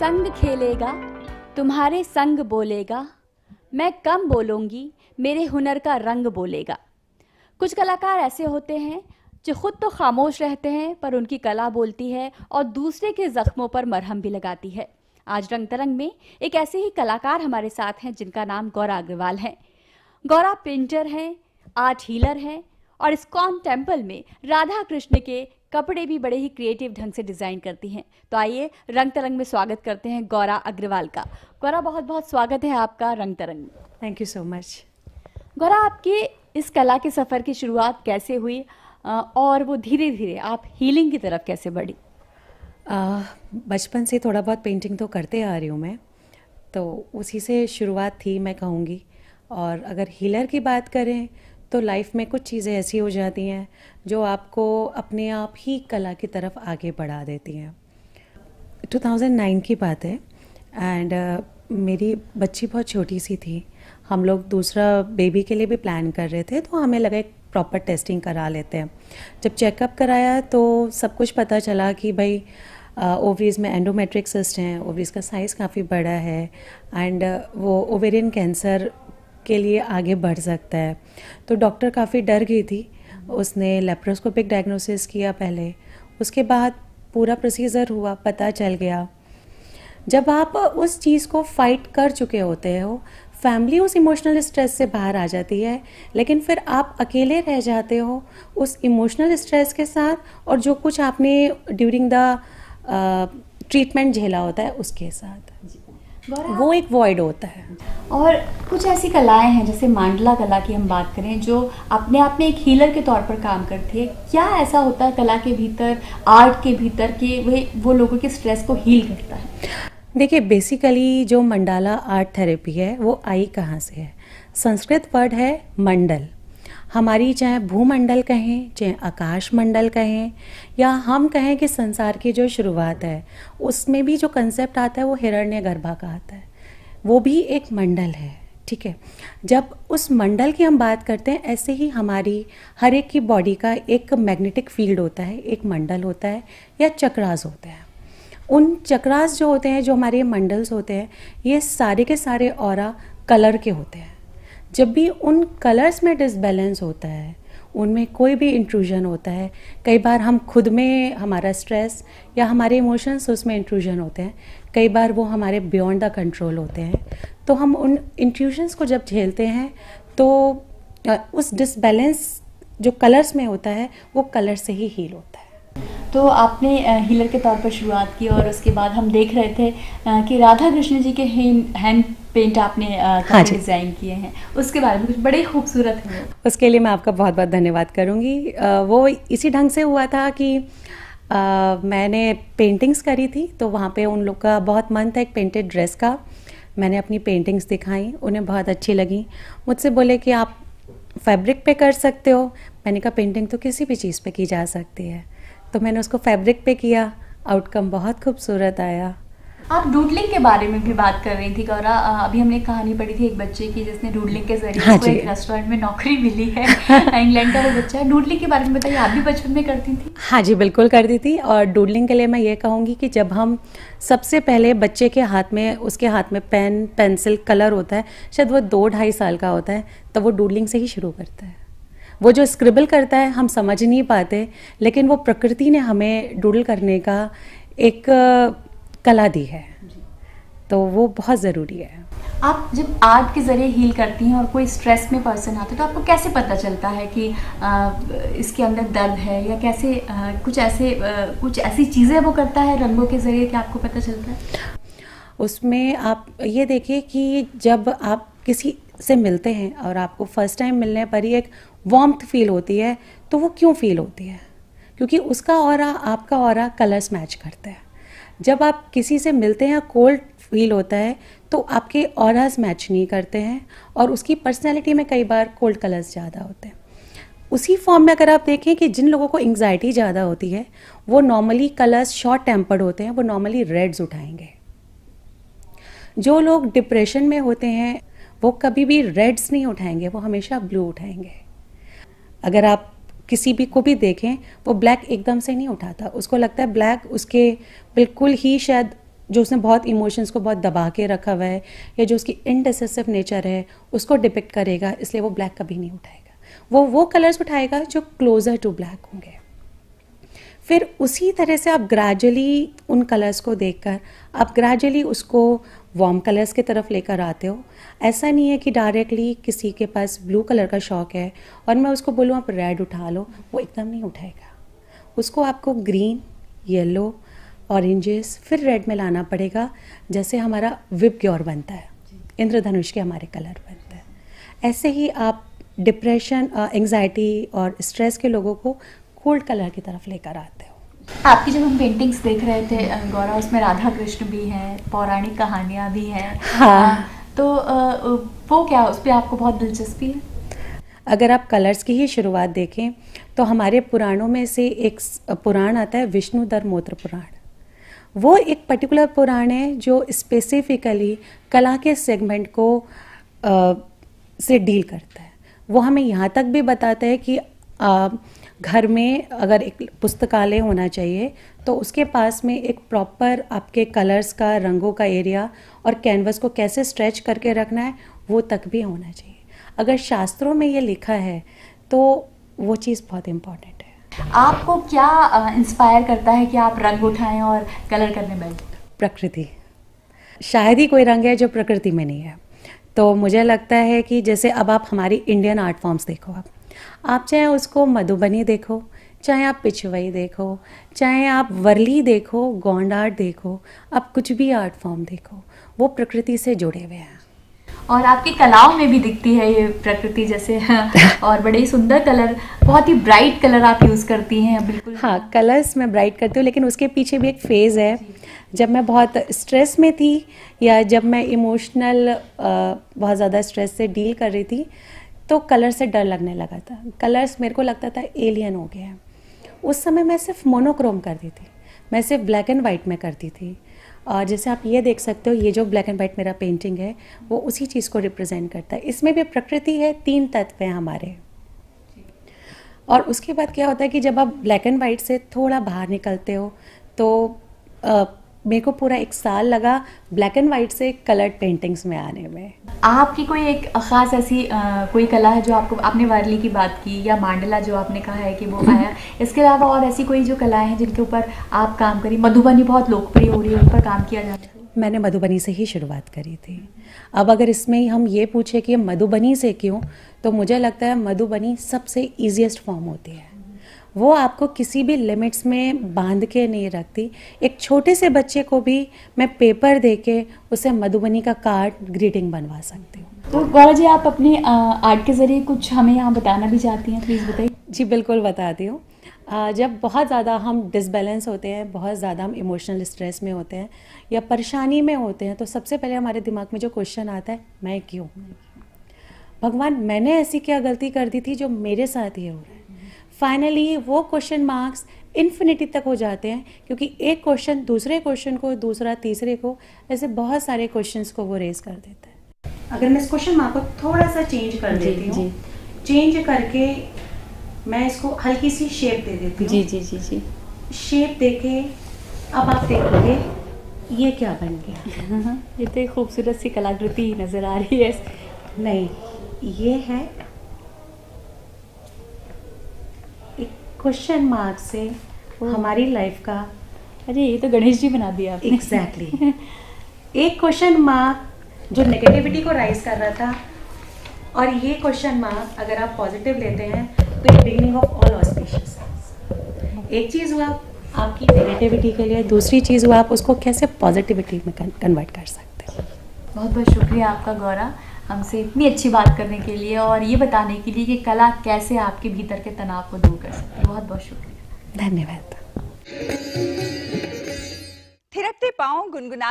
संग खेलेगा, तुम्हारे संग बोलेगा, मैं कम बोलूँगी, मेरे हुनर का रंग बोलेगा। कुछ कलाकार ऐसे होते हैं जो खुद तो खामोश रहते हैं पर उनकी कला बोलती है और दूसरे के जख्मों पर मरहम भी लगाती है। आज रंग तरंग में एक ऐसे ही कलाकार हमारे साथ हैं जिनका नाम गौरा अग्रवाल है। गौरा पेंटर हैं, आर्ट हीलर हैं और इस्कॉन टेम्पल में राधा कृष्ण के कपड़े भी बड़े ही क्रिएटिव ढंग से डिज़ाइन करती हैं। तो आइए रंग तरंग में स्वागत करते हैं गौरा अग्रवाल का। गौरा, बहुत बहुत स्वागत है आपका रंग तरंग में। Thank you so much. Gaura, आपकी इस कला के सफ़र की शुरुआत कैसे हुई और वो धीरे धीरे आप हीलिंग की तरफ कैसे बढ़ी? बचपन से थोड़ा बहुत पेंटिंग तो करते आ रही हूँ मैं, तो उसी से शुरुआत थी मैं कहूँगी। और अगर हीलर की बात करें तो लाइफ में कुछ चीज़ें ऐसी हो जाती हैं जो आपको अपने आप ही कला की तरफ आगे बढ़ा देती हैं। 2009 की बात है एंड मेरी बच्ची बहुत छोटी सी थी। हम लोग दूसरा बेबी के लिए भी प्लान कर रहे थे, तो हमें लगा एक प्रॉपर टेस्टिंग करा लेते हैं। जब चेकअप कराया तो सब कुछ पता चला कि भाई ओवरीज़ में एंडोमेट्रिक सिस्ट हैं, ओवरीज़ का साइज़ काफ़ी बड़ा है एंड वो ओवेरियन कैंसर के लिए आगे बढ़ सकता है। तो डॉक्टर काफ़ी डर गई थी। उसने लेप्रोस्कोपिक डायग्नोसिस किया पहले, उसके बाद पूरा प्रोसीजर हुआ, पता चल गया। जब आप उस चीज़ को फाइट कर चुके होते हो, फैमिली उस इमोशनल स्ट्रेस से बाहर आ जाती है, लेकिन फिर आप अकेले रह जाते हो उस इमोशनल स्ट्रेस के साथ, और जो कुछ आपने ड्यूरिंग द ट्रीटमेंट झेला होता है उसके साथ, वो एक वॉइड होता है। और कुछ ऐसी कलाएं हैं, जैसे मांडला कला की हम बात करें, जो अपने आप में एक हीलर के तौर पर काम करती है। क्या ऐसा होता है कला के भीतर, आर्ट के भीतर, कि वो लोगों के स्ट्रेस को हील करता है? देखिए, बेसिकली जो मंडाला आर्ट थेरेपी है वो आई कहाँ से है? संस्कृत वर्ड है मंडल। हमारी चाहे भूमंडल कहें, चाहे आकाश मंडल कहें, या हम कहें कि संसार की जो शुरुआत है, उसमें भी जो कंसेप्ट आता है वो हिरण्यगर्भा का आता है। वो भी एक मंडल है, ठीक है। जब उस मंडल की हम बात करते हैं, ऐसे ही हमारी हर एक की बॉडी का एक मैग्नेटिक फील्ड होता है, एक मंडल होता है या चक्रास होते हैं। उन चक्रास जो होते हैं, जो हमारे मंडल्स होते हैं, ये सारे के सारे ऑरा कलर के होते हैं। जब भी उन कलर्स में डिसबैलेंस होता है, उनमें कोई भी इंट्रूजन होता है, कई बार हम खुद में हमारा स्ट्रेस या हमारे इमोशंस उसमें इंट्रूजन होते हैं, कई बार वो हमारे बियॉन्ड द कंट्रोल होते हैं। तो हम उन इंट्रूजन्स को जब झेलते हैं तो उस डिसबैलेंस जो कलर्स में होता है वो कलर से ही हील होता है। तो आपने हीलर के तौर पर शुरुआत की और उसके बाद हम देख रहे थे कि राधा कृष्ण जी के हैंड पेंट आपने डिज़ाइन किए हैं, उसके बारे में कुछ बड़े खूबसूरत हैं। उसके लिए मैं आपका बहुत बहुत धन्यवाद करूँगी। वो इसी ढंग से हुआ था कि मैंने पेंटिंग्स करी थी, तो वहाँ पे उन लोग का बहुत मन था एक पेंटेड ड्रेस का। मैंने अपनी पेंटिंग्स दिखाई, उन्हें बहुत अच्छी लगी। मुझसे बोले कि आप फैब्रिक पे कर सकते हो। मैंने कहा पेंटिंग तो किसी भी चीज़ पे की जा सकती है, तो मैंने उसको फैब्रिक पे किया। आउटकम बहुत खूबसूरत आया। आप डूडलिंग के बारे में भी बात कर रही थी गौरा। अभी हमने कहानी पढ़ी थी एक बच्चे की जिसने डूडलिंग के जरिए उसको एक रेस्टोरेंट में नौकरी मिली है। इंग्लैंड का वो बच्चा है। डूडलिंग के बारे में बताइए, आप भी बचपन में करती थी? हाँ जी, बिल्कुल करती थी। और डूडलिंग के लिए मैं ये कहूँगी कि जब हम सबसे पहले बच्चे के हाथ में, उसके हाथ में पेन, पेंसिल, कलर होता है, शायद वो 2-2.5 साल का होता है, तब वो डूडलिंग से ही शुरू करता है। वो जो स्क्रिबल करता है हम समझ नहीं पाते, लेकिन वो प्रकृति ने हमें डूडल करने का एक कला दी है, तो वो बहुत ज़रूरी है। आप जब आर्ट के ज़रिए हील करती हैं और कोई स्ट्रेस में पर्सन आता है, तो आपको कैसे पता चलता है कि इसके अंदर दर्द है, या कैसे कुछ ऐसी चीज़ें वो करता है रंगों के ज़रिए कि आपको पता चलता है? उसमें आप ये देखिए कि जब आप किसी से मिलते हैं और आपको फर्स्ट टाइम मिलने पर ही एक वार्मथ फील होती है, तो वो क्यों फील होती है? क्योंकि उसका ऑरा आपका ऑरा कलर्स मैच करता है। जब आप किसी से मिलते हैं कोल्ड फील होता है, तो आपके ऑराज मैच नहीं करते हैं और उसकी पर्सनैलिटी में कई बार कोल्ड कलर्स ज़्यादा होते हैं। उसी फॉर्म में अगर आप देखें कि जिन लोगों को एंग्जाइटी ज़्यादा होती है, वो नॉर्मली कलर्स शॉर्ट टेम्पर्ड होते हैं, वो नॉर्मली रेड्स उठाएंगे। जो लोग डिप्रेशन में होते हैं वो कभी भी रेड्स नहीं उठाएंगे, वो हमेशा ब्लू उठाएंगे। अगर आप किसी भी को भी देखें, वो ब्लैक एकदम से नहीं उठाता, उसको लगता है ब्लैक उसके बिल्कुल ही शायद जो उसने बहुत इमोशंस को बहुत दबा के रखा हुआ है, या जो उसकी इनडिसिसिव नेचर है उसको डिपिक्ट करेगा, इसलिए वो ब्लैक कभी नहीं उठाएगा। वो कलर्स उठाएगा जो क्लोजर टू ब्लैक होंगे। फिर उसी तरह से आप ग्रेजुअली उन कलर्स को देखकर आप ग्रेजुअली उसको वार्म कलर्स की तरफ लेकर आते हो। ऐसा नहीं है कि डायरेक्टली किसी के पास ब्लू कलर का शौक है और मैं उसको बोलूँ आप रेड उठा लो, वो एकदम नहीं उठाएगा। उसको आपको ग्रीन, येलो, ऑरेंजेस, फिर रेड में लाना पड़ेगा, जैसे हमारा विबग्योर बनता है, इंद्रधनुष के हमारे कलर बनते हैं। ऐसे ही आप डिप्रेशन, एंग्जाइटी और स्ट्रेस के लोगों को कोल्ड कलर की तरफ लेकर आते हो। आपकी जब हम पेंटिंग्स देख रहे थे गौरा, उसमें राधा कृष्ण भी हैं, पौराणिक कहानियाँ भी हैं। हाँ। तो वो क्या, उस पर आपको बहुत दिलचस्पी है? अगर आप कलर्स की ही शुरुआत देखें तो हमारे पुराणों में से एक पुराण आता है विष्णु धर्मोत्र पुराण। वो एक पर्टिकुलर पुराण है जो स्पेसिफिकली कला के सेगमेंट को से डील करता है। वो हमें यहाँ तक भी बताता है कि घर में अगर एक पुस्तकालय होना चाहिए तो उसके पास में एक प्रॉपर आपके कलर्स का, रंगों का एरिया और कैनवस को कैसे स्ट्रेच करके रखना है वो तक भी होना चाहिए। अगर शास्त्रों में ये लिखा है तो वो चीज़ बहुत इम्पॉर्टेंट है। आपको क्या इंस्पायर करता है कि आप रंग उठाएं और कलर करने बैठें? प्रकृति। शायद ही कोई रंग है जो प्रकृति में नहीं है। तो मुझे लगता है कि जैसे अब आप हमारी इंडियन आर्ट फॉर्म्स देखो, आप चाहे उसको मधुबनी देखो, चाहे आप पिछवई देखो, चाहे आप वर्ली देखो, गोंड आर्ट देखो, आप कुछ भी आर्ट फॉर्म देखो, वो प्रकृति से जुड़े हुए हैं। और आपकी कलाओं में भी दिखती है ये प्रकृति जैसे और बड़े ही सुंदर कलर, बहुत ही ब्राइट कलर आप यूज़ करती हैं। बिल्कुल हाँ, कलर्स मैं ब्राइट करती हूँ, लेकिन उसके पीछे भी एक फेज़ है। जब मैं बहुत स्ट्रेस में थी या जब मैं इमोशनल बहुत ज़्यादा स्ट्रेस से डील कर रही थी तो कलर से डर लगने लगा था। कलर्स मेरे को लगता था एलियन हो गया है। उस समय मैं सिर्फ मोनोक्रोम करती थी, मैं सिर्फ ब्लैक एंड वाइट में करती थी। और जैसे आप ये देख सकते हो, ये जो ब्लैक एंड वाइट मेरा पेंटिंग है वो उसी चीज़ को रिप्रेजेंट करता है। इसमें भी प्रकृति है, 3 तत्व हैं हमारे। और उसके बाद क्या होता है कि जब आप ब्लैक एंड वाइट से थोड़ा बाहर निकलते हो तो मेरे को पूरा 1 साल लगा ब्लैक एंड वाइट से कलर्ड पेंटिंग्स में आने में। आपकी कोई एक ख़ास ऐसी कोई कला है जो आपको, आपने वारली की बात की या मांडला जो आपने कहा है कि वो आया, इसके अलावा और ऐसी कोई जो कलाएं हैं जिनके ऊपर आप काम करी? मधुबनी बहुत लोकप्रिय हो रही है, उन पर काम किया जाता है। मैंने मधुबनी से ही शुरुआत करी थी। अब अगर इसमें हम ये पूछे कि मधुबनी से क्यों, तो मुझे लगता है मधुबनी सबसे ईजीएस्ट फॉर्म होती है। वो आपको किसी भी लिमिट्स में बांध के नहीं रखती। एक छोटे से बच्चे को भी मैं पेपर दे के उसे मधुबनी का कार्ड, ग्रीटिंग बनवा सकती हूँ। तो गौरा जी, आप अपनी आर्ट के ज़रिए कुछ हमें यहाँ बताना भी चाहती हैं? प्लीज़ बताइए। जी बिल्कुल बताती हूँ। जब बहुत ज़्यादा हम डिसबैलेंस होते हैं, बहुत ज़्यादा हम इमोशनल स्ट्रेस में होते हैं या परेशानी में होते हैं, तो सबसे पहले हमारे दिमाग में जो क्वेश्चन आता है, मैं क्यों? भगवान, मैंने ऐसी क्या गलती कर दी थी जो मेरे साथ ये हो रहा है? फाइनली वो क्वेश्चन मार्क्स इन्फिनिटी तक हो जाते हैं, क्योंकि एक क्वेश्चन दूसरे क्वेश्चन को, दूसरा तीसरे को, ऐसे बहुत सारे क्वेश्चंस को वो रेज कर देता है। अगर मैं इस क्वेश्चन मार्क को थोड़ा सा चेंज कर देती हूँ, चेंज करके मैं इसको हल्की सी शेप दे देती हूँ। जी। शेप देके अब आप देखोगे ये क्या बन गया। ये तो एक खूबसूरत सी कलाकृति नज़र आ रही है। नहीं, ये है क्वेश्चन मार्क से हमारी लाइफ का। अरे ये तो गणेश जी बना दिया आपने। एग्जैक्टली। एक क्वेश्चन मार्क जो नेगेटिविटी को राइज कर रहा था, और ये क्वेश्चन मार्क अगर आप पॉजिटिव लेते हैं तो ये बिगिनिंग ऑफ ऑल ऑस्पिशियस। एक चीज़ हुआ आपकी नेगेटिविटी के लिए, दूसरी चीज़ हुआ आप उसको कैसे पॉजिटिविटी में कन्वर्ट कर सकते हैं। बहुत बहुत शुक्रिया आपका गौरा, हमसे इतनी अच्छी बात करने के लिए और ये बताने के लिए कि कला कैसे आपके भीतर के तनाव को दूर कर सकती है। बहुत बहुत शुक्रिया। धन्यवाद। थिरकते पांव गुनगुना